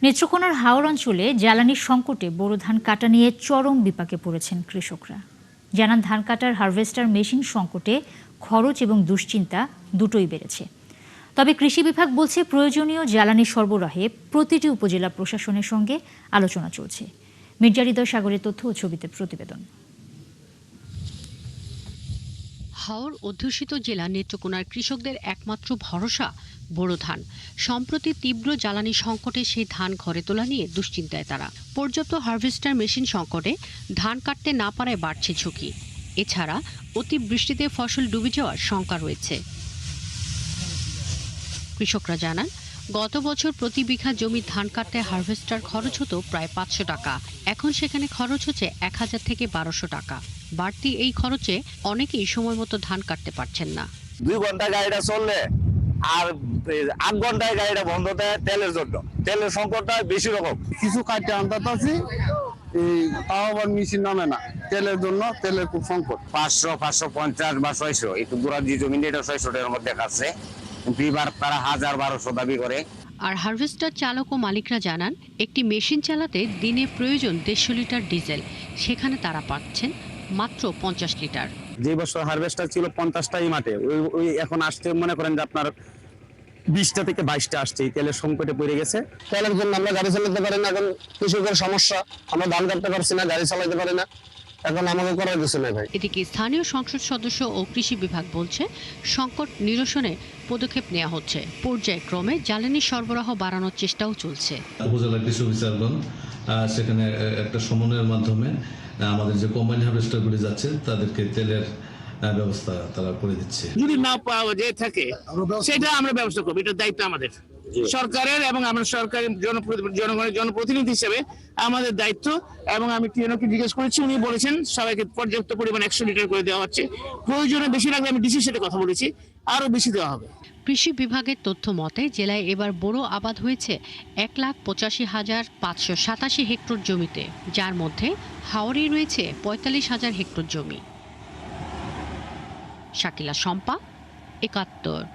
নেত্রকোনার হাওর অঞ্চলে জ্বালানির সংকটে বোরো ধান কাটা নিয়ে চরম বিপাকে পড়েছেন কৃষকরা। জানান, ধান কাটার হারভেস্টার মেশিন সংকটে খরচ এবং দুশ্চিন্তা দুটোই বেড়েছে। তবে কৃষি বিভাগ বলছে প্রয়োজনীয় জ্বালানি সরবরাহে প্রতিটি উপজেলা প্রশাসনের সঙ্গে আলোচনা চলছে। মির্জা হৃদয় সাগরের তথ্য ও ছবিতে প্রতিবেদন। হাওর অধ্যুষিত জেলা নেত্রকোনার কৃষকদের একমাত্র ভরসা বোরো ধান। সম্প্রতি তীব্র জ্বালানি সংকটে সেই ধান ঘরে তোলা নিয়ে দুশ্চিন্তায় তারা। পর্যাপ্ত হারভেস্টার মেশিন সংকটে ধান কাটতে না পারায় বাড়ছে ঝুঁকি। এছাড়া অতিবৃষ্টিতে ফসল ডুবে যাওয়ার শঙ্কা রয়েছে। কৃষকরা জানান, গত বছর প্রতি বিঘা জমি ধান কাটতে হারভেস্টার খরচ হতো প্রায় 500 টাকা। এখন সেখানে খরচ হচ্ছে 1000 থেকে 1200 টাকা। বাড়তি এই খরচে অনেকেই সময় মতো ধান কাটতে পারছেন না। 2 ঘন্টা গাড়িটা চললে আর 8 ঘন্টায় গাড়িটা বন্ধ থাকে তেলের জন্য। তেলের সংকটটা বেশি রকম। কিছু কাটতে আনতে তাও আবার মেশিন নামে না, তেলের জন্য তেলের খুব সংকট। 500, 550 বা 600, একটু দূরা দিয়ে জমি এটা 600 টাকার মধ্যে কাটছে, কিন্তু এবার তারা 1000, 1200 দাবি করে। আর হারভেস্টার চালক ও মালিকরা জানান, একটি মেশিন চালাতে দিনে প্রয়োজন 150 লিটার ডিজেল, সেখানে তারা পাচ্ছেন মাত্র 50 লিটার। যে বছর হারভেস্টার ছিল 50টাই মাঠে, ওই এখন আসতে মনে করেন যে আপনার 20টা থেকে 22টা আসছে। এই তেলের সংকটে পড়ে গেছে। তেলের জন্য আমরা গাড়ি চালাতে পারি না, এখন কৃষকের সমস্যা, আমরা ধান কাটতে পারছি না, গাড়ি চালাতে পারি না, এখন আমাকে করার কিছু নেই ভাই। এদিকে স্থানীয় সংসদ সদস্য ও কৃষি বিভাগ বলছে, সংকট নিরসনে পদক্ষেপ নেওয়া হচ্ছে। পর্যায়ক্রমে জ্বালানি সরবরাহ বাড়ানোর চেষ্টাও চলছে। উপজেলা কৃষি অফিসারগণ সেখানে একটা সমন্বয়ের মাধ্যমে আমাদের যে কম্বাইন হারভেস্টারগুলি যাচ্ছে তাদেরকে তেলের ব্যবস্থা তারা করে দিচ্ছে। যদি না পাওয়া যায় থাকে সেটা আমরা ব্যবস্থা করবো, এটা দায়িত্ব আমাদের সরকারের, এবং আমরা সরকারের জনগণের জনপ্রতিনিধি হিসেবে আমাদের দায়িত্ব। এবং আমি টিএনওকে জিজ্ঞেস করেছি, উনি বলেছেন সবাইকে পর্যাপ্ত পরিমাণ 100 লিটার করে দেওয়া হচ্ছে। প্রয়োজনে বেশি লাগলে আমি ডিসির সাথে কথা বলেছি, আরো বেশি দেওয়া হবে। কৃষি বিভাগের তথ্য মতে জেলায় এবার বোরো আবাদ হয়েছে 1,85,587 হেক্টর জমিতে, যার মধ্যে হাওরে রয়েছে 45,000 হেক্টর জমি। শাকিলা শম্পা, 71।